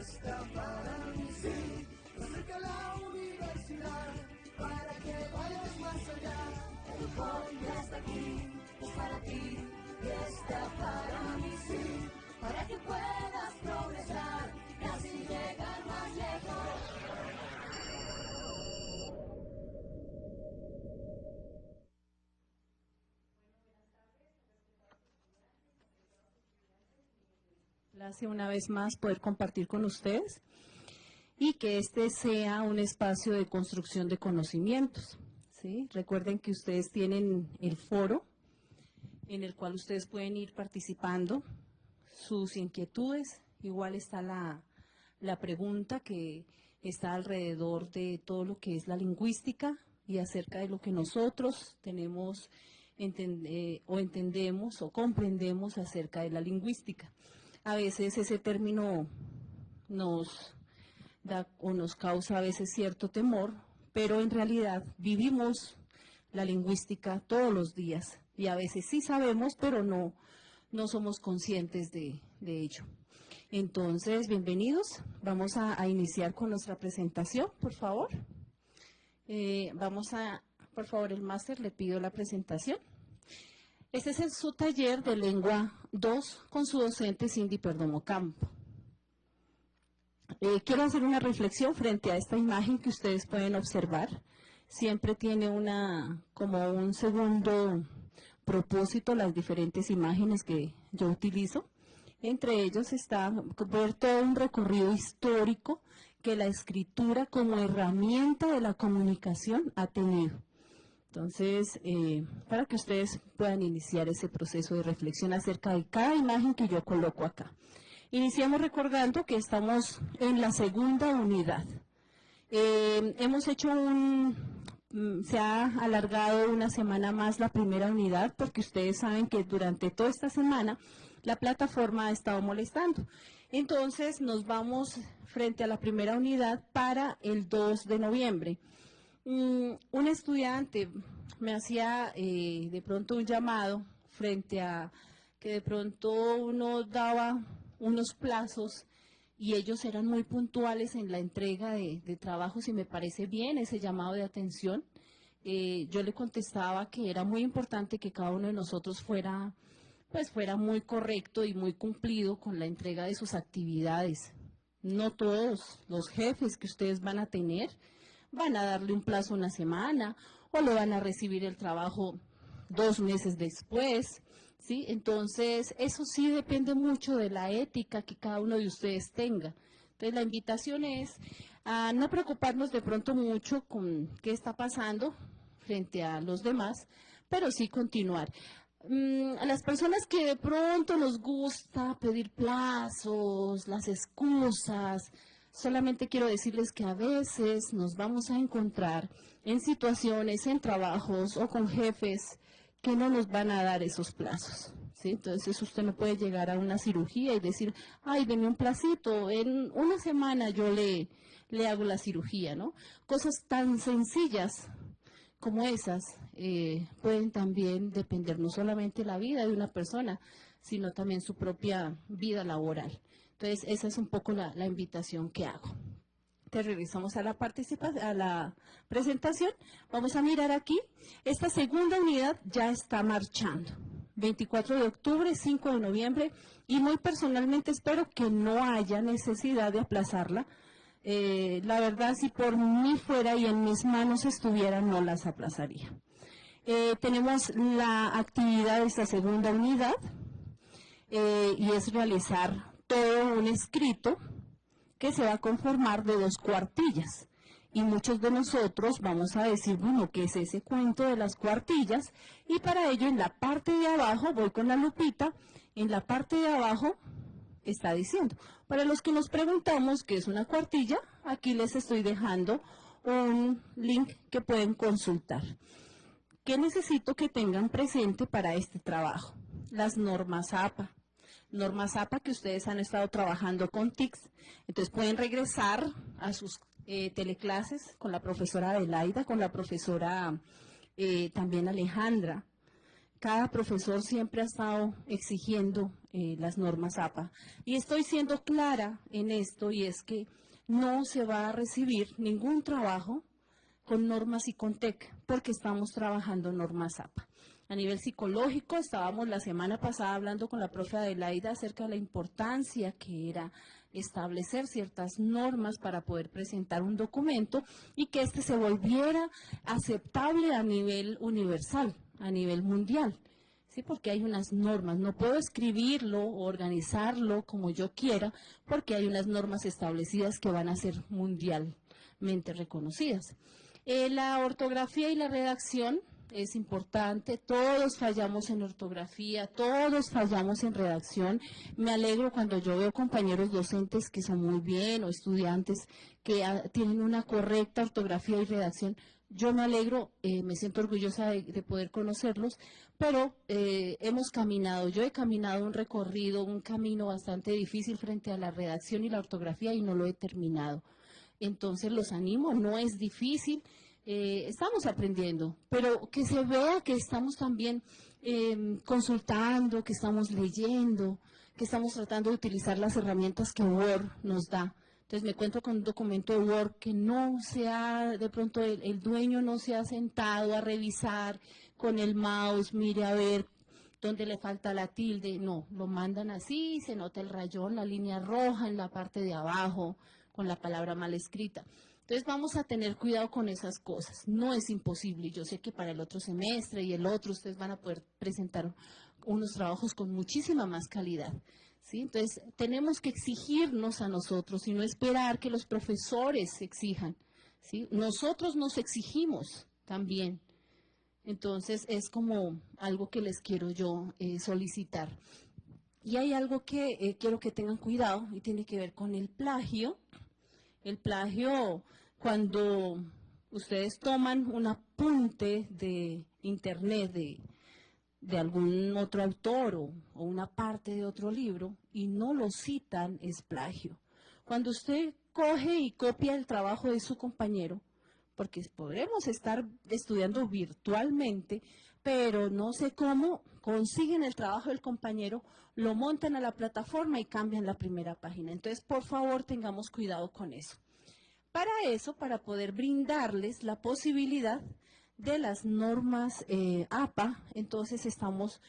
fiesta para mí, sí, acerca la universidad, para que vayas más allá. Hoy ya está aquí, es para ti, fiesta para mí, sí, para que puedas progresar y así llegar más lejos. Gracias una vez más poder compartir con ustedes y que este sea un espacio de construcción de conocimientos, ¿sí? Recuerden que ustedes tienen el foro en el cual ustedes pueden ir participando sus inquietudes. Igual está la pregunta que está alrededor de todo lo que es la lingüística y acerca de lo que nosotros tenemos o entendemos o comprendemos acerca de la lingüística. A veces ese término nos da o nos causa a veces cierto temor, pero en realidad vivimos la lingüística todos los días y a veces sí sabemos, pero no somos conscientes de ello. Entonces, bienvenidos. Vamos a iniciar con nuestra presentación, por favor. Por favor, el máster, le pido la presentación. Este es su taller de lengua 2 con su docente Cindy Perdomo Campo. Quiero hacer una reflexión frente a esta imagen que ustedes pueden observar. Siempre tiene como un segundo propósito las diferentes imágenes que yo utilizo. Entre ellos está ver todo un recorrido histórico que la escritura como herramienta de la comunicación ha tenido. Entonces, para que ustedes puedan iniciar ese proceso de reflexión acerca de cada imagen que yo coloco acá. Iniciamos recordando que estamos en la segunda unidad. Hemos hecho se ha alargado una semana más la primera unidad porque ustedes saben que durante toda esta semana la plataforma ha estado molestando. Entonces nos vamos frente a la primera unidad para el 2 de noviembre. Un estudiante me hacía de pronto un llamado frente a que de pronto uno daba unos plazos y ellos eran muy puntuales en la entrega de trabajos y me parece bien ese llamado de atención. Yo le contestaba que era muy importante que cada uno de nosotros fuera muy correcto y muy cumplido con la entrega de sus actividades. No todos los jefes que ustedes van a tener van a darle un plazo una semana o lo van a recibir el trabajo 2 meses después, ¿sí? Entonces, eso sí depende mucho de la ética que cada uno de ustedes tenga. Entonces, la invitación es a no preocuparnos de pronto mucho con qué está pasando frente a los demás, pero sí continuar. A las personas que de pronto nos gusta pedir plazos, las excusas, solamente quiero decirles que a veces nos vamos a encontrar en situaciones, en trabajos o con jefes que no nos van a dar esos plazos, ¿sí? Entonces usted no puede llegar a una cirugía y decir, ay, deme un placito, en una semana yo le hago la cirugía, ¿no? Cosas tan sencillas como esas pueden también depender no solamente de la vida de una persona, sino también su propia vida laboral. Entonces, esa es un poco la invitación que hago. Entonces, regresamos a la presentación. Vamos a mirar aquí. Esta segunda unidad ya está marchando. 24 de octubre, 5 de noviembre, y muy personalmente espero que no haya necesidad de aplazarla. La verdad, si por mí fuera y en mis manos estuviera, no las aplazaría. Tenemos la actividad de esta segunda unidad y es realizar todo un escrito que se va a conformar de 2 cuartillas. Y muchos de nosotros vamos a decir, bueno, ¿qué es ese cuento de las cuartillas? Y para ello, en la parte de abajo, voy con la lupita, en la parte de abajo está diciendo. Para los que nos preguntamos qué es una cuartilla, aquí les estoy dejando un link que pueden consultar. ¿Qué necesito que tengan presente para este trabajo? Las normas APA. Normas APA que ustedes han estado trabajando con TICS. Entonces pueden regresar a sus teleclases con la profesora Adelaida, con la profesora también Alejandra cada profesor siempre ha estado exigiendo las normas APA. Y estoy siendo clara en esto, y es que no se va a recibir ningún trabajo con normas y con TEC, porque estamos trabajando normas APA. A nivel psicológico, estábamos la semana pasada hablando con la profe Adelaida acerca de la importancia que era establecer ciertas normas para poder presentar un documento y que éste se volviera aceptable a nivel universal, a nivel mundial. Sí, porque hay unas normas, no puedo escribirlo o organizarlo como yo quiera, porque hay unas normas establecidas que van a ser mundialmente reconocidas. La ortografía y la redacción es importante, todos fallamos en ortografía, todos fallamos en redacción. Me alegro cuando yo veo compañeros docentes que son muy bien, o estudiantes que tienen una correcta ortografía y redacción. Yo me alegro, me siento orgullosa de poder conocerlos, pero hemos caminado, yo he caminado un recorrido, un camino bastante difícil frente a la redacción y la ortografía, y no lo he terminado. Entonces los animo, no es difícil, estamos aprendiendo, pero que se vea que estamos también consultando, que estamos leyendo, que estamos tratando de utilizar las herramientas que Word nos da. Entonces me encuentro con un documento de Word que no se ha, de pronto el dueño no se ha sentado a revisar con el mouse, mire a ver dónde le falta la tilde, no, lo mandan así, se nota el rayón, la línea roja en la parte de abajo, con la palabra mal escrita. Entonces vamos a tener cuidado con esas cosas. No es imposible. Yo sé que para el otro semestre y el otro ustedes van a poder presentar unos trabajos con muchísima más calidad, ¿sí? Entonces tenemos que exigirnos a nosotros y no esperar que los profesores exijan, ¿sí? Nosotros nos exigimos también. Entonces es como algo que les quiero yo solicitar. Y hay algo que quiero que tengan cuidado y tiene que ver con el plagio. El plagio, cuando ustedes toman un apunte de internet de algún otro autor o una parte de otro libro y no lo citan, es plagio. Cuando usted coge y copia el trabajo de su compañero, porque podremos estar estudiando virtualmente, pero no sé cómo consiguen el trabajo del compañero, lo montan a la plataforma y cambian la primera página. Entonces, por favor, tengamos cuidado con eso. Para eso, para poder brindarles la posibilidad de las normas APA, entonces estamos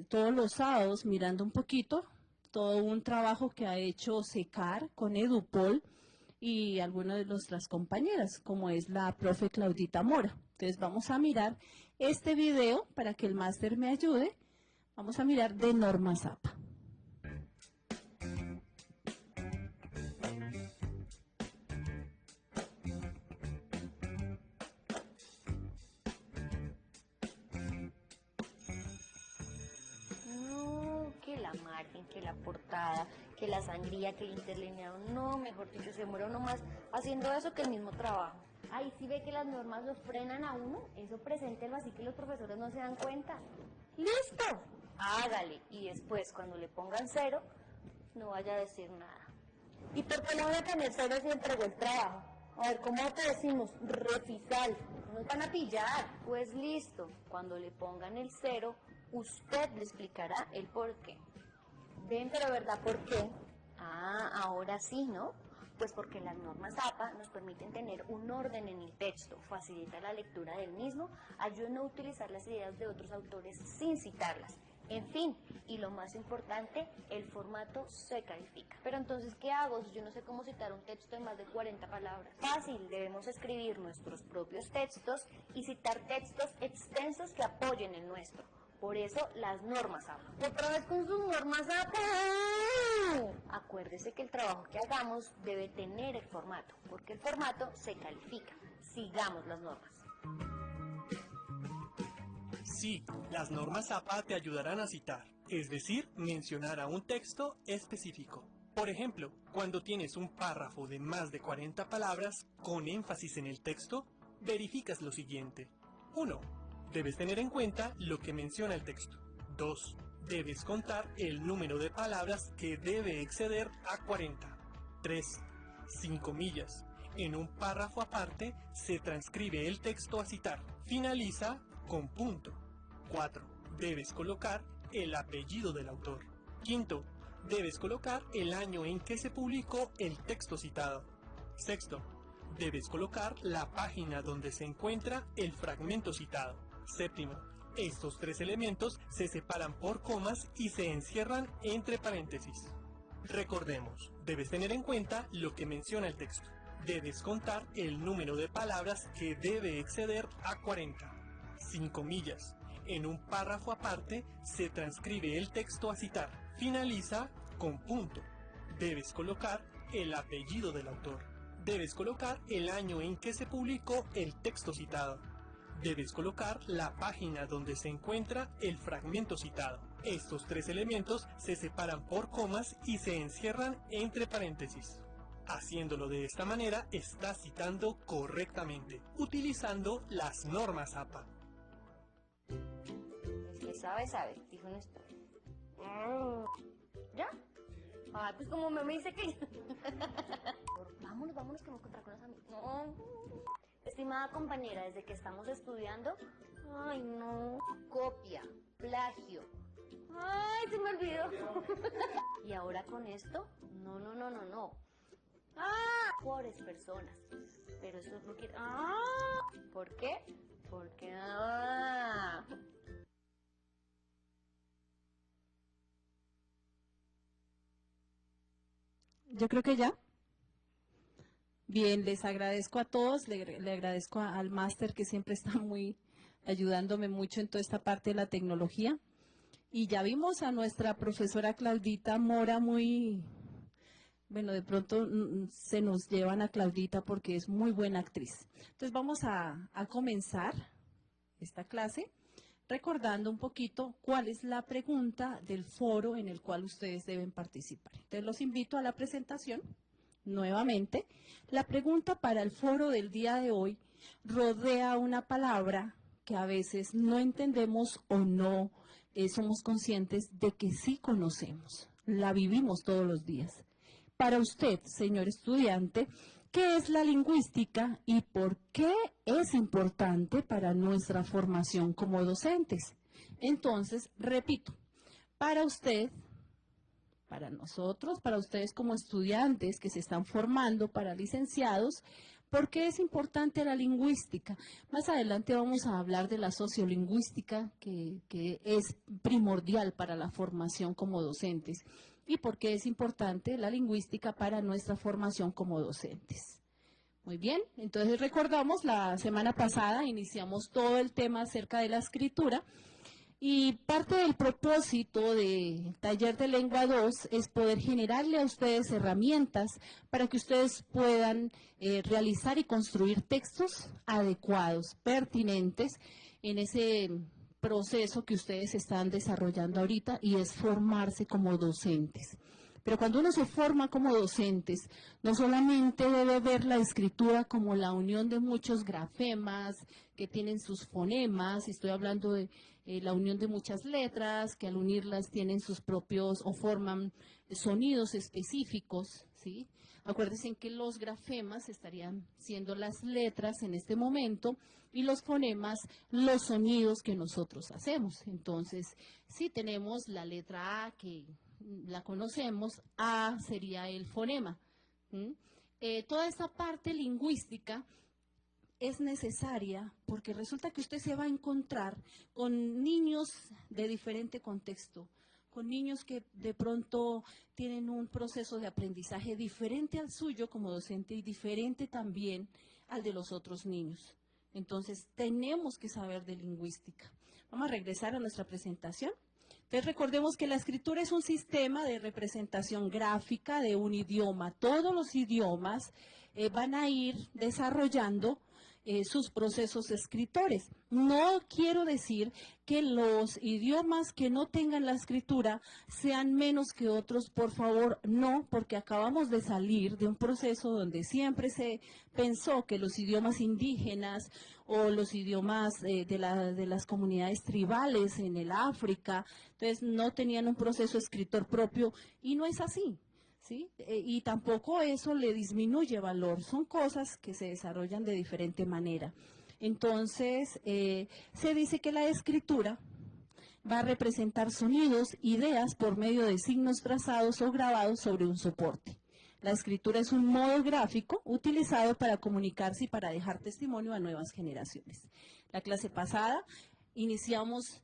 todos los sábados mirando un poquito todo un trabajo que ha hecho SECAR con EDUPOL y algunas de nuestras compañeras, como es la profe Claudita Mora. Entonces vamos a mirar este video para que el máster me ayude. Vamos a mirar de normas APA. No, que la margen, que la portada, que la sangría, que el interlineado, no, mejor dicho, se muere uno más haciendo eso que el mismo trabajo. Ay, si ve que las normas los frenan a uno, eso preséntelo así que los profesores no se dan cuenta. ¡Listo! Hágale, y después cuando le pongan 0, no vaya a decir nada. ¿Y por qué no van a tener 0 si entregó el trabajo? A ver, ¿cómo te decimos? Refiscal. No nos van a pillar. Pues listo, cuando le pongan el 0, usted le explicará el por qué. Ven, pero ¿verdad por qué? Ah, ahora sí, ¿no? Pues porque las normas APA nos permiten tener un orden en el texto, facilita la lectura del mismo, ayudan a utilizar las ideas de otros autores sin citarlas. En fin, y lo más importante, el formato se califica. Pero entonces, ¿qué hago si yo no sé cómo citar un texto de más de 40 palabras? Fácil, debemos escribir nuestros propios textos y citar textos extensos que apoyen el nuestro. Por eso, las normas APA. ¿Otra vez con sus normas APA? Acuérdese que el trabajo que hagamos debe tener el formato, porque el formato se califica. Sigamos las normas. Sí, las normas APA te ayudarán a citar, es decir, mencionar a un texto específico. Por ejemplo, cuando tienes un párrafo de más de 40 palabras con énfasis en el texto, verificas lo siguiente. 1. Debes tener en cuenta lo que menciona el texto. 2. Debes contar el número de palabras que debe exceder a 40. 3. Sin comillas. En un párrafo aparte se transcribe el texto a citar. Finaliza con punto. 4. debes colocar el apellido del autor. Quinto, debes colocar el año en que se publicó el texto citado. Sexto, debes colocar la página donde se encuentra el fragmento citado. Séptimo, estos tres elementos se separan por comas y se encierran entre paréntesis. Recordemos, debes tener en cuenta lo que menciona el texto. Debes contar el número de palabras que debe exceder a 40. Sin comillas. En un párrafo aparte se transcribe el texto a citar. Finaliza con punto. Debes colocar el apellido del autor. Debes colocar el año en que se publicó el texto citado. Debes colocar la página donde se encuentra el fragmento citado. Estos tres elementos se separan por comas y se encierran entre paréntesis. Haciéndolo de esta manera, estás citando correctamente, utilizando las normas APA. El que sabe, sabe, dijo Néstor. ¿Ya? Ah, pues como me dice que... vámonos, que me encuentro con los amigos. No. Estimada compañera, desde que estamos estudiando, ay no, copia, plagio. Ay, se me olvidó. Y ahora con esto, no. Ah, pobres personas. Pero eso no quiere... Ah, ¿por qué? Porque... Ah. Yo creo que ya. Bien, les agradezco a todos, le agradezco al máster que siempre está ayudándome mucho en toda esta parte de la tecnología. Y ya vimos a nuestra profesora Claudita Mora bueno, de pronto se nos llevan a Claudita porque es muy buena actriz. Entonces vamos a comenzar esta clase recordando un poquito cuál es la pregunta del foro en el cual ustedes deben participar. Entonces los invito a la presentación. Nuevamente, la pregunta para el foro del día de hoy rodea una palabra que a veces no entendemos o no somos conscientes de que sí conocemos, la vivimos todos los días. Para usted, señor estudiante, ¿qué es la lingüística y por qué es importante para nuestra formación como docentes? Entonces, repito, para usted, para nosotros, para ustedes como estudiantes que se están formando para licenciados, ¿por qué es importante la lingüística? Más adelante vamos a hablar de la sociolingüística, que es primordial para la formación como docentes, y por qué es importante la lingüística para nuestra formación como docentes. Muy bien, entonces recordamos, la semana pasada iniciamos todo el tema acerca de la escritura, y parte del propósito del taller de lengua 2 es poder generarle a ustedes herramientas para que ustedes puedan realizar y construir textos adecuados, pertinentes en ese proceso que ustedes están desarrollando ahorita, y es formarse como docentes. Pero cuando uno se forma como docentes, no solamente debe ver la escritura como la unión de muchos grafemas que tienen sus fonemas, estoy hablando de la unión de muchas letras que al unirlas tienen sus propios o forman sonidos específicos, ¿sí? Acuérdense que los grafemas estarían siendo las letras en este momento y los fonemas los sonidos que nosotros hacemos. Entonces, si tenemos la letra A que la conocemos, A sería el fonema. Toda esta parte lingüística es necesaria porque resulta que usted se va a encontrar con niños de diferente contexto, con niños que de pronto tienen un proceso de aprendizaje diferente al suyo como docente y diferente también al de los otros niños. Entonces, tenemos que saber de lingüística. Vamos a regresar a nuestra presentación. Entonces, recordemos que la escritura es un sistema de representación gráfica de un idioma. Todos los idiomas van a ir desarrollando sus procesos escritores. No quiero decir que los idiomas que no tengan la escritura sean menos que otros, por favor, no, porque acabamos de salir de un proceso donde siempre se pensó que los idiomas indígenas o los idiomas de las comunidades tribales en el África, entonces no tenían un proceso escritor propio, y no es así. ¿Sí? Y tampoco eso le disminuye valor, son cosas que se desarrollan de diferente manera. Entonces, se dice que la escritura va a representar sonidos, ideas por medio de signos trazados o grabados sobre un soporte. La escritura es un modo gráfico utilizado para comunicarse y para dejar testimonio a nuevas generaciones. La clase pasada iniciamos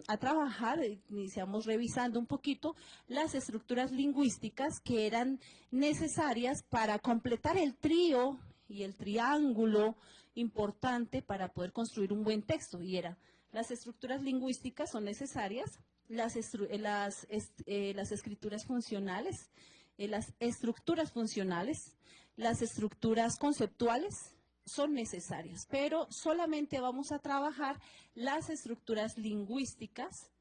a trabajar, iniciamos revisando un poquito las estructuras lingüísticas que eran necesarias para completar el trío y el triángulo importante para poder construir un buen texto, y era: las estructuras lingüísticas son necesarias, las escrituras funcionales, las estructuras funcionales, las estructuras conceptuales son necesarias, pero solamente vamos a trabajar las estructuras lingüísticas,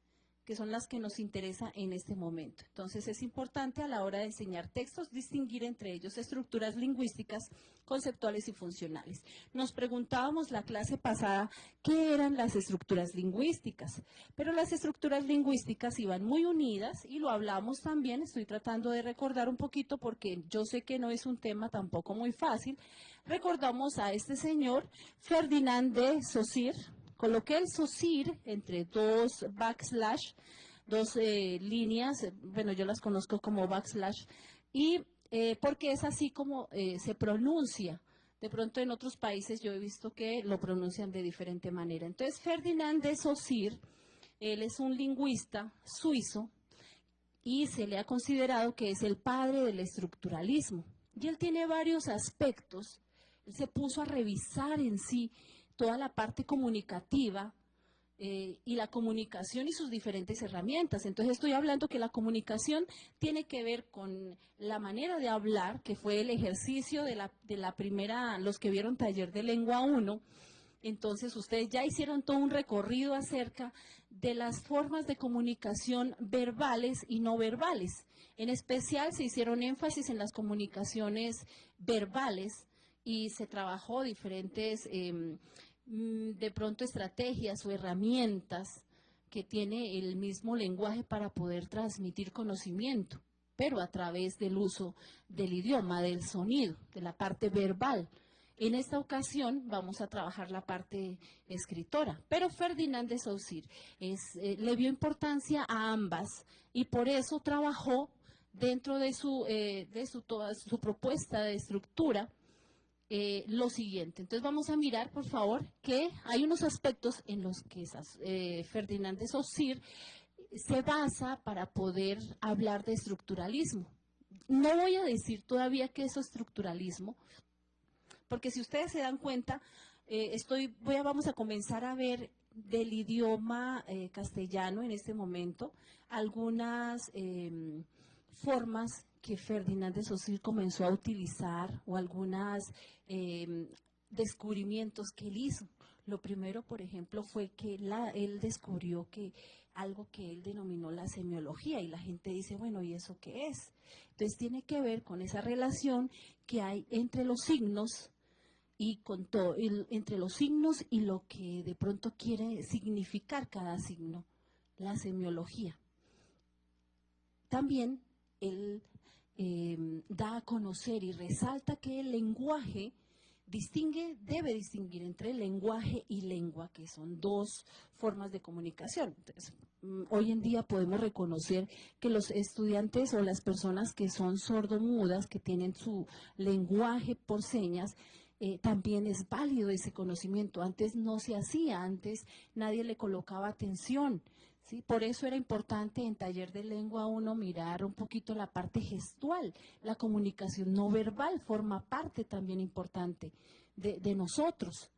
que son las que nos interesa en este momento. Entonces es importante a la hora de enseñar textos distinguir entre ellos estructuras lingüísticas, conceptuales y funcionales. Nos preguntábamos la clase pasada qué eran las estructuras lingüísticas, pero las estructuras lingüísticas iban muy unidas y lo hablamos también. Estoy tratando de recordar un poquito porque yo sé que no es un tema tampoco muy fácil. Recordamos a este señor Ferdinand de Saussure. Coloqué el Saussure entre dos backslash, dos líneas, bueno, yo las conozco como backslash, y porque es así como se pronuncia. De pronto en otros países yo he visto que lo pronuncian de diferente manera. Entonces, Ferdinand de Saussure, él es un lingüista suizo y se le ha considerado que es el padre del estructuralismo. Y él tiene varios aspectos. Él se puso a revisar en sí toda la parte comunicativa y la comunicación y sus diferentes herramientas. Entonces estoy hablando que la comunicación tiene que ver con la manera de hablar, que fue el ejercicio de la primera, los que vieron taller de lengua 1. Entonces ustedes ya hicieron todo un recorrido acerca de las formas de comunicación verbales y no verbales. En especial se hicieron énfasis en las comunicaciones verbales y se trabajó diferentes de pronto estrategias o herramientas que tiene el mismo lenguaje para poder transmitir conocimiento, pero a través del uso del idioma, del sonido, de la parte verbal. En esta ocasión vamos a trabajar la parte escritora, pero Ferdinand de Saussure le dio importancia a ambas y por eso trabajó dentro de toda su propuesta de estructura lo siguiente. Entonces vamos a mirar, por favor, que hay unos aspectos en los que Ferdinand de Saussure se basa para poder hablar de estructuralismo. No voy a decir todavía qué es estructuralismo, porque si ustedes se dan cuenta, vamos a comenzar a ver del idioma castellano en este momento algunas formas que Ferdinand de Saussure comenzó a utilizar o algunos descubrimientos que él hizo. Lo primero, por ejemplo, fue que él descubrió que algo que él denominó la semiología, y la gente dice, bueno, ¿y eso qué es? Entonces tiene que ver con esa relación que hay entre los signos y entre los signos y lo que de pronto quiere significar cada signo, la semiología. También él da a conocer y resalta que el lenguaje debe distinguir entre lenguaje y lengua, que son dos formas de comunicación. Entonces, hoy en día podemos reconocer que los estudiantes o las personas que son sordomudas, que tienen su lenguaje por señas, también es válido ese conocimiento. Antes no se hacía, antes nadie le colocaba atención, ¿sí? Por eso era importante en taller de lengua 1 mirar un poquito la parte gestual. La comunicación no verbal forma parte también importante de nosotros.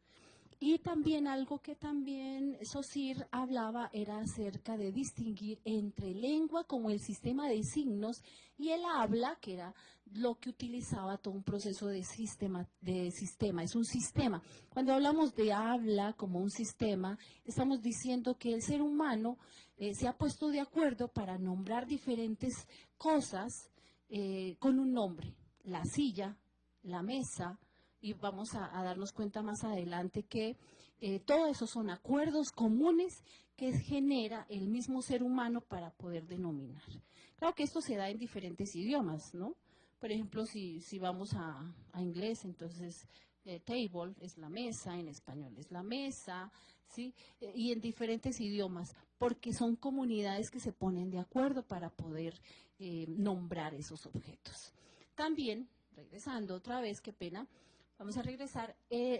Y también algo que también Saussure hablaba era acerca de distinguir entre lengua como el sistema de signos y el habla, que era lo que utilizaba todo un proceso de sistema, es un sistema. Cuando hablamos de habla como un sistema, estamos diciendo que el ser humano se ha puesto de acuerdo para nombrar diferentes cosas con un nombre: la silla, la mesa, y vamos a darnos cuenta más adelante que todo eso son acuerdos comunes que genera el mismo ser humano para poder denominar. Claro que esto se da en diferentes idiomas, ¿no? Por ejemplo, si vamos a inglés, entonces table es la mesa, en español es la mesa, ¿sí? Y en diferentes idiomas, porque son comunidades que se ponen de acuerdo para poder nombrar esos objetos. También, regresando otra vez, qué pena, vamos a regresar,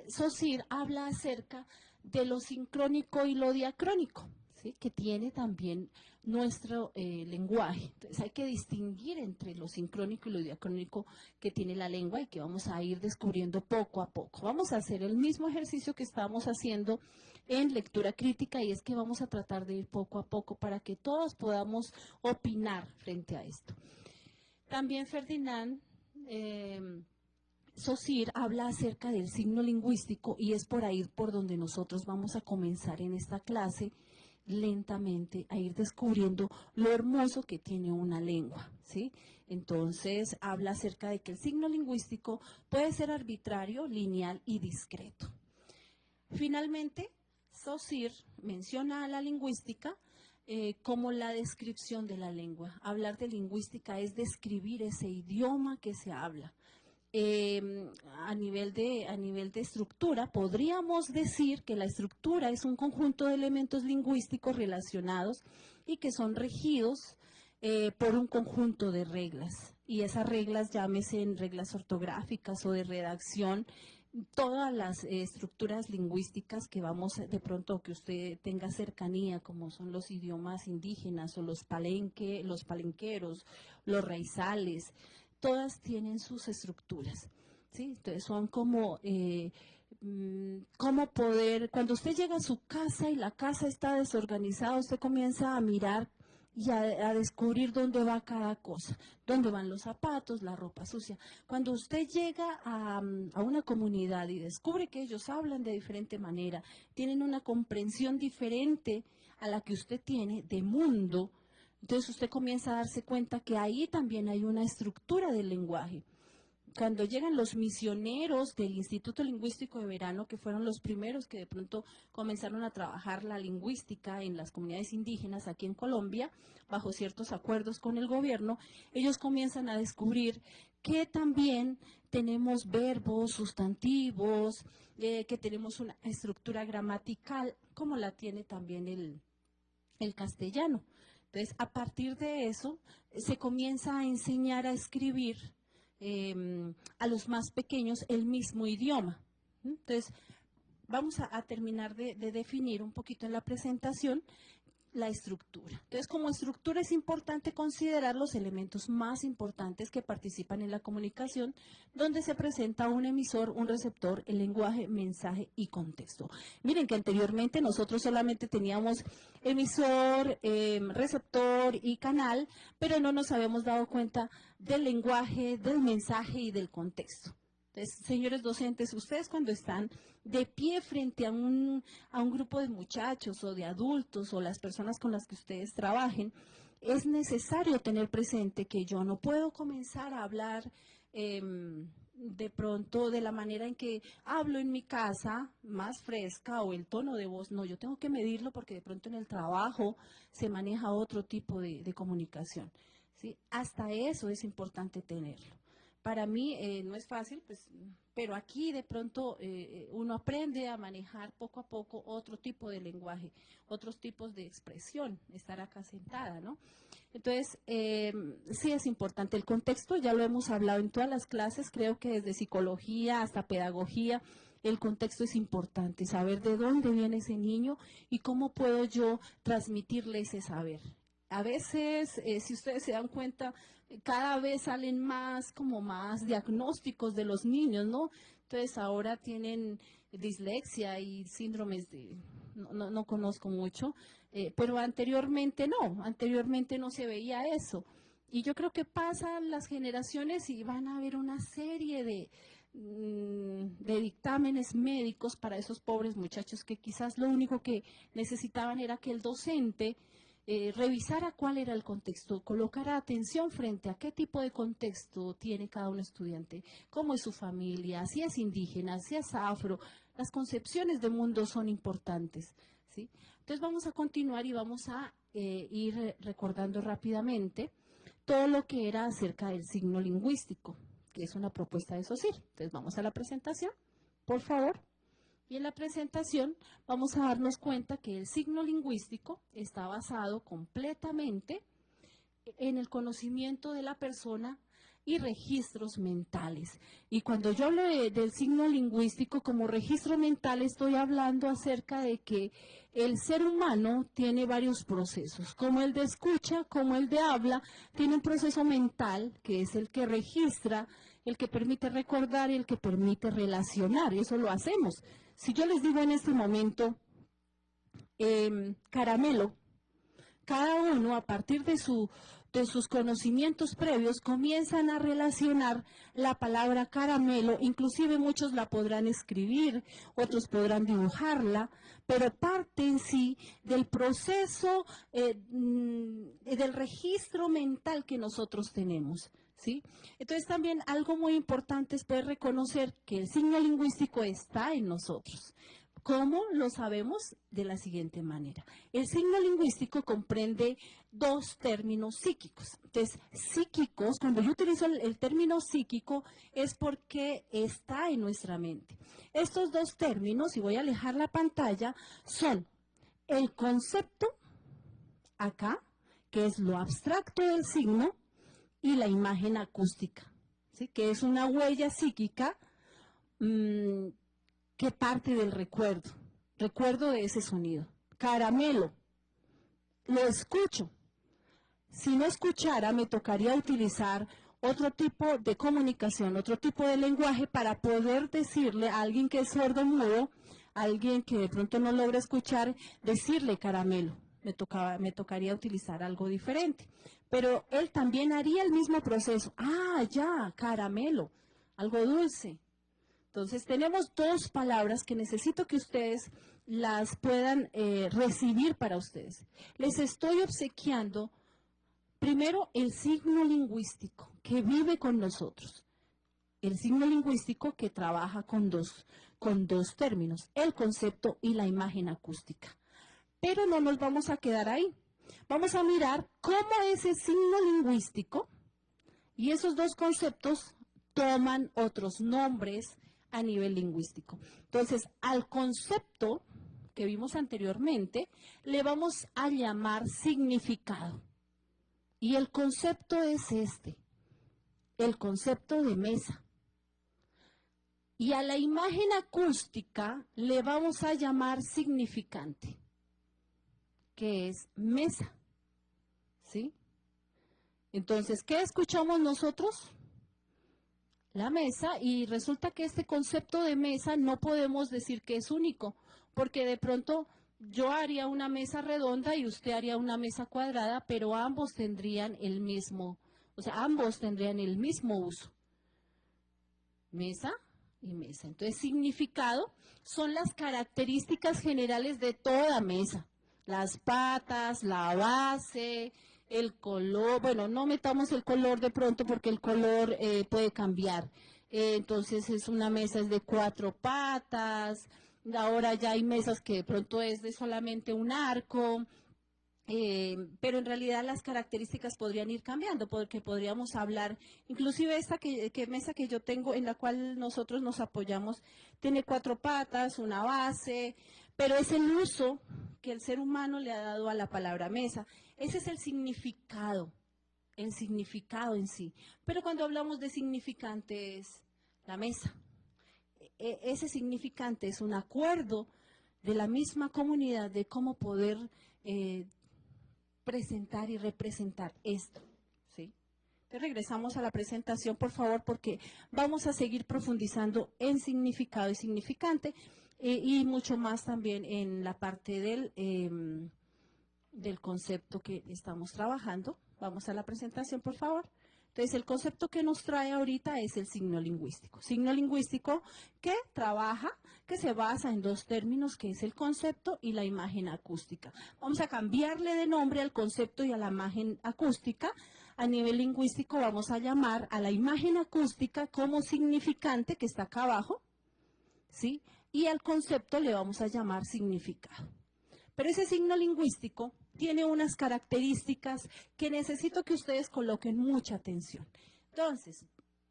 Saussure habla acerca de lo sincrónico y lo diacrónico, ¿sí? Que tiene también nuestro lenguaje. Entonces hay que distinguir entre lo sincrónico y lo diacrónico que tiene la lengua y que vamos a ir descubriendo poco a poco. Vamos a hacer el mismo ejercicio que estábamos haciendo en lectura crítica, y es que vamos a tratar de ir poco a poco para que todos podamos opinar frente a esto. También Ferdinand Saussure habla acerca del signo lingüístico, y es por ahí por donde nosotros vamos a comenzar en esta clase lentamente a ir descubriendo lo hermoso que tiene una lengua, ¿sí? Entonces habla acerca de que el signo lingüístico puede ser arbitrario, lineal y discreto. Finalmente, Saussure menciona a la lingüística como la descripción de la lengua. Hablar de lingüística es describir ese idioma que se habla. A nivel de estructura, podríamos decir que la estructura es un conjunto de elementos lingüísticos relacionados y que son regidos por un conjunto de reglas. Y esas reglas, llámese en reglas ortográficas o de redacción, todas las estructuras lingüísticas que vamos de pronto que usted tenga cercanía, como son los idiomas indígenas o los palenqueros, los raizales, todas tienen sus estructuras, ¿sí? Entonces son como cómo poder, cuando usted llega a su casa y la casa está desorganizada, usted comienza a mirar y a descubrir dónde va cada cosa, dónde van los zapatos, la ropa sucia. Cuando usted llega a una comunidad y descubre que ellos hablan de diferente manera, tienen una comprensión diferente a la que usted tiene de mundo, entonces usted comienza a darse cuenta que ahí también hay una estructura del lenguaje. Cuando llegan los misioneros del Instituto Lingüístico de Verano, que fueron los primeros que de pronto comenzaron a trabajar la lingüística en las comunidades indígenas aquí en Colombia, bajo ciertos acuerdos con el gobierno, ellos comienzan a descubrir que también tenemos verbos, sustantivos, que tenemos una estructura gramatical, como la tiene también el castellano. Entonces, a partir de eso, se comienza a enseñar a escribir a los más pequeños el mismo idioma. Entonces, vamos a terminar de definir un poquito en la presentación la estructura. Entonces, como estructura es importante considerar los elementos más importantes que participan en la comunicación, donde se presenta un emisor, un receptor, el lenguaje, mensaje y contexto. Miren que anteriormente nosotros solamente teníamos emisor, receptor y canal, pero no nos habíamos dado cuenta del lenguaje, del mensaje y del contexto. Entonces, señores docentes, ustedes cuando están de pie frente a un grupo de muchachos o de adultos o las personas con las que ustedes trabajen, es necesario tener presente que yo no puedo comenzar a hablar de pronto de la manera en que hablo en mi casa, más fresca, o el tono de voz. No, yo tengo que medirlo porque de pronto en el trabajo se maneja otro tipo de comunicación, ¿sí? Hasta eso es importante tenerlo. Para mí no es fácil, pues, pero aquí de pronto uno aprende a manejar poco a poco otro tipo de lenguaje, otros tipos de expresión, estar acá sentada, ¿no? Entonces, sí es importante el contexto, ya lo hemos hablado en todas las clases, creo que desde psicología hasta pedagogía, el contexto es importante, saber de dónde viene ese niño y cómo puedo yo transmitirle ese saber. A veces, si ustedes se dan cuenta, cada vez salen más diagnósticos de los niños, ¿no? Entonces ahora tienen dislexia y síndromes no conozco mucho, pero anteriormente no se veía eso. Y yo creo que pasan las generaciones y van a haber una serie de dictámenes médicos para esos pobres muchachos que quizás lo único que necesitaban era que el docente revisara cuál era el contexto, colocara atención frente a qué tipo de contexto tiene cada un estudiante, cómo es su familia, si es indígena, si es afro. Las concepciones de mundo son importantes, ¿sí? Entonces vamos a continuar y vamos a ir recordando rápidamente todo lo que era acerca del signo lingüístico, que es una propuesta de Saussure. Entonces vamos a la presentación. por favor. Y en la presentación vamos a darnos cuenta que el signo lingüístico está basado completamente en el conocimiento de la persona y registros mentales. Y cuando yo hablo del signo lingüístico como registro mental, estoy hablando acerca de que el ser humano tiene varios procesos, como el de escucha, como el de habla, tiene un proceso mental que es el que registra, el que permite recordar y el que permite relacionar, y eso lo hacemos. Si yo les digo en este momento, caramelo, cada uno a partir de sus conocimientos previos comienzan a relacionar la palabra caramelo, inclusive muchos la podrán escribir, otros podrán dibujarla, pero parte en sí del proceso, del registro mental que nosotros tenemos, ¿sí? Entonces también algo muy importante es poder reconocer que el signo lingüístico está en nosotros. ¿Cómo lo sabemos? De la siguiente manera. El signo lingüístico comprende dos términos psíquicos. Entonces, psíquicos, cuando yo utilizo el término psíquico, es porque está en nuestra mente. Estos dos términos, y voy a alejar la pantalla, son el concepto, acá, que es lo abstracto del signo, y la imagen acústica, ¿sí? Que es una huella psíquica que parte del recuerdo de ese sonido. Caramelo, lo escucho. Si no escuchara, me tocaría utilizar otro tipo de comunicación, otro tipo de lenguaje para poder decirle a alguien que es sordo mudo, a alguien que de pronto no logra escuchar, decirle caramelo. Me tocaría utilizar algo diferente. Pero él también haría el mismo proceso. Ah, ya, caramelo, algo dulce. Entonces tenemos dos palabras que necesito que ustedes las puedan recibir para ustedes. Les estoy obsequiando primero el signo lingüístico que vive con nosotros. El signo lingüístico que trabaja con dos términos, el concepto y la imagen acústica. Pero no nos vamos a quedar ahí. Vamos a mirar cómo ese signo lingüístico y esos dos conceptos toman otros nombres a nivel lingüístico. Entonces, al concepto que vimos anteriormente, le vamos a llamar significado. Y el concepto es este, el concepto de mesa. Y a la imagen acústica le vamos a llamar significante, que es mesa. ¿Sí? Entonces, ¿qué escuchamos nosotros? La mesa, y resulta que este concepto de mesa no podemos decir que es único, porque de pronto yo haría una mesa redonda y usted haría una mesa cuadrada, pero ambos tendrían el mismo, ambos tendrían el mismo uso. Mesa y mesa. Entonces, significado son las características generales de toda mesa. Las patas, la base, el color, bueno, no metamos el color de pronto porque el color puede cambiar. Entonces es una mesa es de 4 patas, ahora ya hay mesas que de pronto es de solamente un arco, pero en realidad las características podrían ir cambiando, porque podríamos hablar, inclusive esta mesa que yo tengo, en la cual nosotros nos apoyamos, tiene 4 patas, una base, pero es el uso que el ser humano le ha dado a la palabra mesa. Ese es el significado en sí. Pero cuando hablamos de significante es la mesa. Ese significante es un acuerdo de la misma comunidad de cómo poder presentar y representar esto, ¿sí? Entonces regresamos a la presentación, por favor, porque vamos a seguir profundizando en significado y significante y mucho más también en la parte del concepto que estamos trabajando. Vamos a la presentación, por favor. Entonces, el concepto que nos trae ahorita es el signo lingüístico. Signo lingüístico que trabaja, que se basa en dos términos, que es el concepto y la imagen acústica. Vamos a cambiarle de nombre al concepto y a la imagen acústica. A nivel lingüístico vamos a llamar a la imagen acústica como significante, que está acá abajo, ¿sí? Y al concepto le vamos a llamar significado. Pero ese signo lingüístico tiene unas características que necesito que ustedes coloquen mucha atención. Entonces,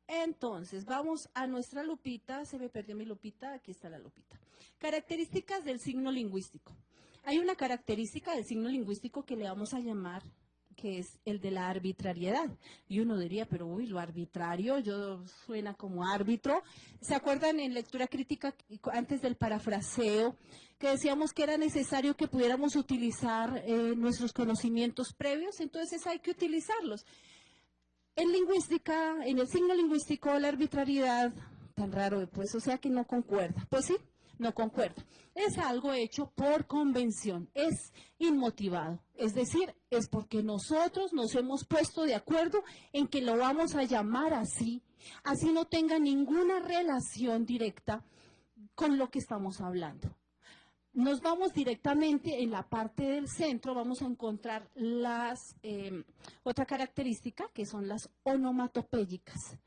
Entonces, vamos a nuestra lupita. Se me perdió mi lupita, aquí está la lupita. Características del signo lingüístico. Hay una característica del signo lingüístico que le vamos a llamar, que es el de la arbitrariedad. Y uno diría, pero uy, lo arbitrario, yo suena como árbitro. ¿Se acuerdan en lectura crítica, antes del parafraseo, que decíamos que era necesario que pudiéramos utilizar nuestros conocimientos previos? Entonces hay que utilizarlos. En lingüística, en el signo lingüístico, la arbitrariedad, tan raro, pues, o sea que no concuerda. Pues sí, no concuerda. Es algo hecho por convención, es inmotivado. Es decir, es porque nosotros nos hemos puesto de acuerdo en que lo vamos a llamar así, así no tenga ninguna relación directa con lo que estamos hablando. Nos vamos directamente en la parte del centro, vamos a encontrar otra característica, que son las onomatopéyicas.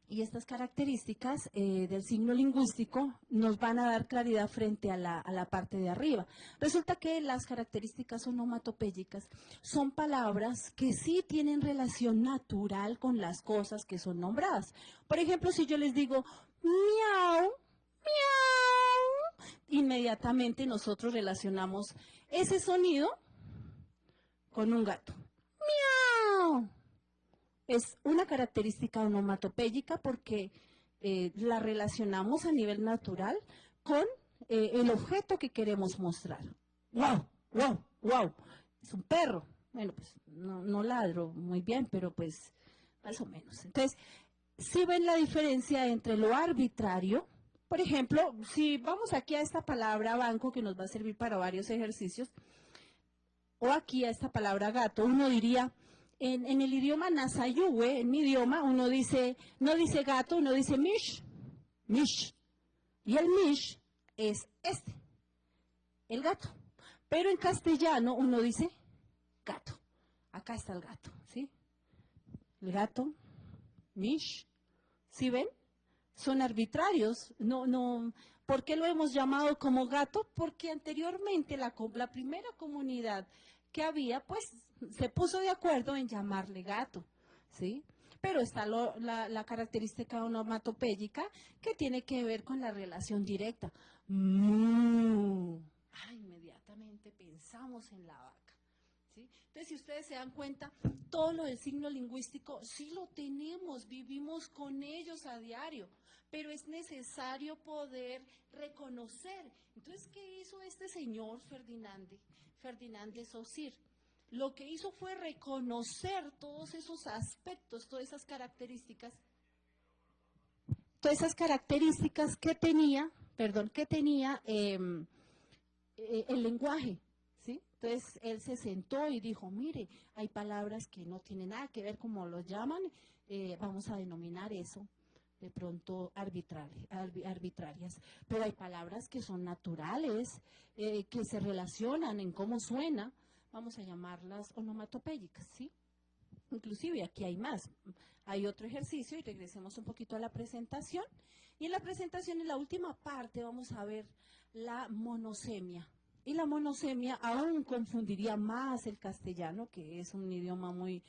Y estas características del signo lingüístico nos van a dar claridad frente a la parte de arriba. Resulta que las características onomatopéyicas son palabras que sí tienen relación natural con las cosas que son nombradas. Por ejemplo, si yo les digo miau, miau, inmediatamente nosotros relacionamos ese sonido con un gato. ¡Miau! Es una característica onomatopéyica porque la relacionamos a nivel natural con el objeto que queremos mostrar. ¡Wow! ¡Wow! ¡Wow! Es un perro. Bueno, pues no ladro muy bien, pero pues más o menos. Entonces, si ven la diferencia entre lo arbitrario. Por ejemplo, si vamos aquí a esta palabra banco, que nos va a servir para varios ejercicios, o aquí a esta palabra gato, uno diría, en el idioma Nasayuwe, en mi idioma, uno dice, no dice gato, uno dice mish, mish. Y el mish es el gato. Pero en castellano uno dice gato. Acá está el gato, ¿sí? El gato, mish, ¿sí ven? Son arbitrarios. ¿Por qué lo hemos llamado como gato? Porque anteriormente la primera comunidad que había, pues se puso de acuerdo en llamarle gato, ¿sí? Pero está la característica onomatopéyica que tiene que ver con la relación directa. Inmediatamente pensamos en la vaca. ¿Sí? Entonces, si ustedes se dan cuenta, todo lo del signo lingüístico sí lo tenemos, vivimos con ellos a diario, pero es necesario poder reconocer. Entonces, ¿qué hizo este señor Fernández Saussure? Lo que hizo fue reconocer todos esos aspectos, todas esas características que tenía el lenguaje. ¿Sí? Entonces, él se sentó y dijo, mire, hay palabras que no tienen nada que ver como lo llaman, vamos a denominar eso de pronto arbitrarias, pero hay palabras que son naturales, que se relacionan en cómo suena, vamos a llamarlas onomatopéyicas, ¿sí? Inclusive aquí hay más, hay otro ejercicio y regresemos un poquito a la presentación, y en la presentación, en la última parte, vamos a ver la monosemia. Y la monosemia aún confundiría más el castellano, que es un idioma muy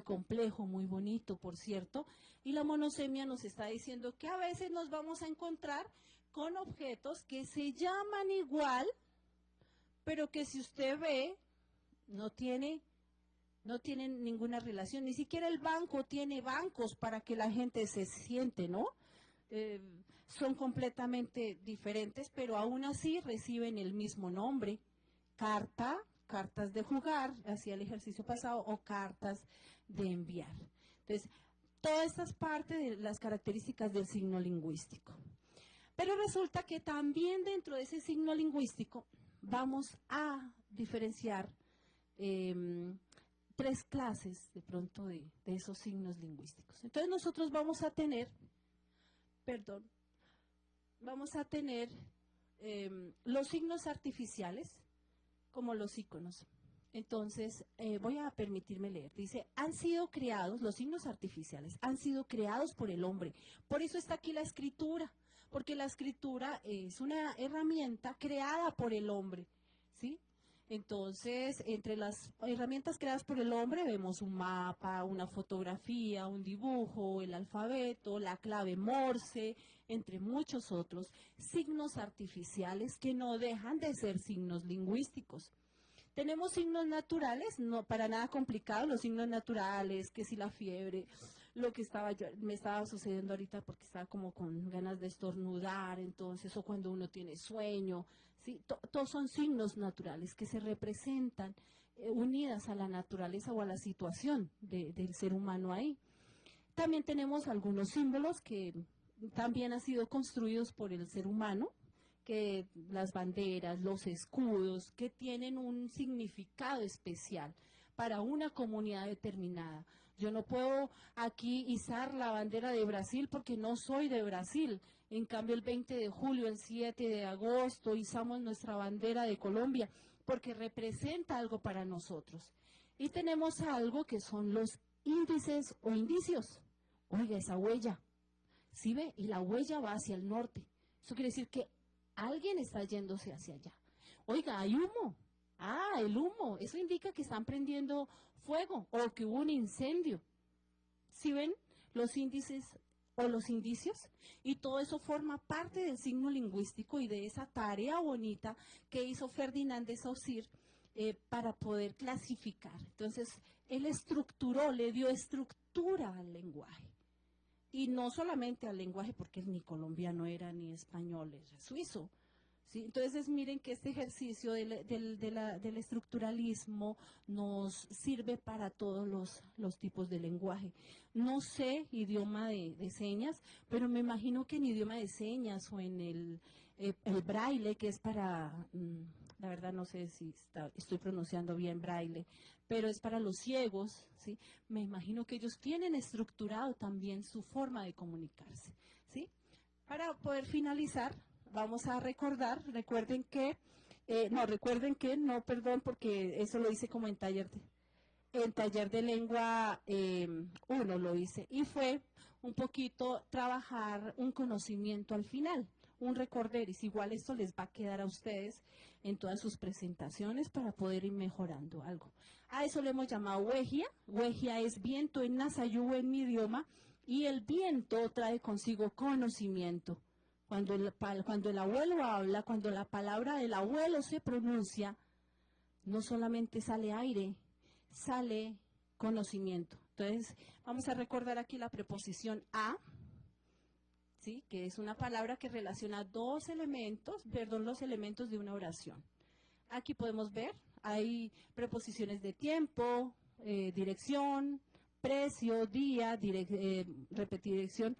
complejo, muy bonito, por cierto. Y la monosemia nos está diciendo que a veces nos vamos a encontrar con objetos que se llaman igual, pero que si usted ve, no tienen ninguna relación. Ni siquiera el banco tiene bancos para que la gente se siente, ¿no? Son completamente diferentes, pero aún así reciben el mismo nombre. Cartas de jugar, hacía el ejercicio pasado, o cartas de enviar. Entonces, todas estas partes de las características del signo lingüístico. Pero resulta que también dentro de ese signo lingüístico vamos a diferenciar tres clases de pronto de esos signos lingüísticos. Entonces nosotros vamos a tener los signos artificiales como los íconos. Entonces, voy a permitirme leer. Dice, los signos artificiales han sido creados por el hombre. Por eso está aquí la escritura, porque la escritura es una herramienta creada por el hombre, ¿sí? Entonces, entre las herramientas creadas por el hombre vemos un mapa, una fotografía, un dibujo, el alfabeto, la clave Morse, entre muchos otros signos artificiales que no dejan de ser signos lingüísticos. Tenemos signos naturales, no para nada complicados, los signos naturales, que si la fiebre, lo que me estaba sucediendo ahorita porque estaba como con ganas de estornudar, entonces, o cuando uno tiene sueño, ¿sí? Todos son signos naturales que se representan unidas a la naturaleza o a la situación del ser humano ahí. También tenemos algunos símbolos que también han sido construidos por el ser humano, que las banderas, los escudos, que tienen un significado especial para una comunidad determinada. Yo no puedo aquí izar la bandera de Brasil porque no soy de Brasil. En cambio, el 20 de julio, el 7 de agosto, izamos nuestra bandera de Colombia porque representa algo para nosotros. Y tenemos algo que son los índices o indicios. Oiga, esa huella, ¿sí ve? Y la huella va hacia el norte. Eso quiere decir que alguien está yéndose hacia allá. Oiga, hay humo. Ah, el humo. Eso indica que están prendiendo fuego o que hubo un incendio. ¿Sí ven los índices o los indicios? Y todo eso forma parte del signo lingüístico y de esa tarea bonita que hizo Ferdinand de Saussure para poder clasificar. Entonces, él estructuró, le dio estructura al lenguaje. Y no solamente al lenguaje, porque ni colombiano era, ni español, era suizo. ¿Sí? Entonces, miren que este ejercicio del estructuralismo nos sirve para todos los tipos de lenguaje. No sé idioma de señas, pero me imagino que en idioma de señas o en el braille, que es para, la verdad no sé si estoy pronunciando bien braille, pero es para los ciegos, ¿sí? Me imagino que ellos tienen estructurado también su forma de comunicarse, ¿sí? Para poder finalizar, vamos a recordar, recuerden que, perdón, porque eso lo hice como en taller de lengua 1 lo hice, y fue un poquito trabajar un conocimiento al final, un recorderis. Igual esto les va a quedar a ustedes en todas sus presentaciones para poder ir mejorando algo. A eso le hemos llamado huegia. Huegia es viento en Nasayú en mi idioma, y el viento trae consigo conocimiento. Cuando el abuelo habla, cuando la palabra del abuelo se pronuncia, no solamente sale aire, sale conocimiento. Entonces, vamos a recordar aquí la preposición a, ¿sí? Que es una palabra que relaciona los elementos de una oración. Aquí podemos ver, hay preposiciones de tiempo, dirección, precio, día, repetir dirección,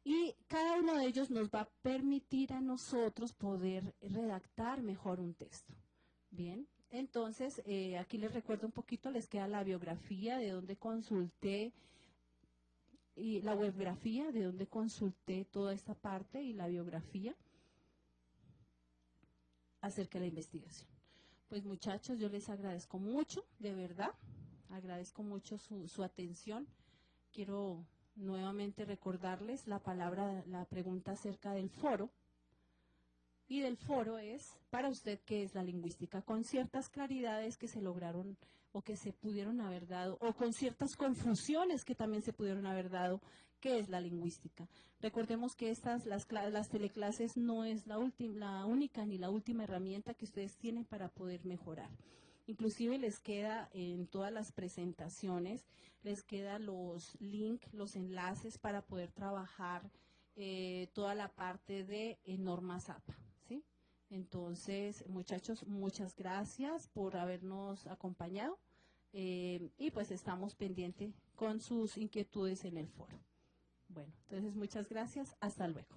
y cada uno de ellos nos va a permitir a nosotros poder redactar mejor un texto. Bien, entonces aquí les recuerdo un poquito, les queda la biografía de donde consulté y la webgrafía de donde consulté toda esta parte y la biografía acerca de la investigación. Pues muchachos, yo les agradezco mucho, de verdad, agradezco mucho su atención. Quiero nuevamente recordarles la pregunta acerca del foro. Y del foro es, para usted, ¿qué es la lingüística? Con ciertas claridades que se lograron o que se pudieron haber dado, o con ciertas confusiones que también se pudieron haber dado, ¿qué es la lingüística? Recordemos que las teleclases no es la única ni la última herramienta que ustedes tienen para poder mejorar. Inclusive les queda en todas las presentaciones, les queda los links, los enlaces para poder trabajar toda la parte de normas APA. ¿Sí? Entonces, muchachos, muchas gracias por habernos acompañado y pues estamos pendientes con sus inquietudes en el foro. Bueno, entonces muchas gracias, hasta luego.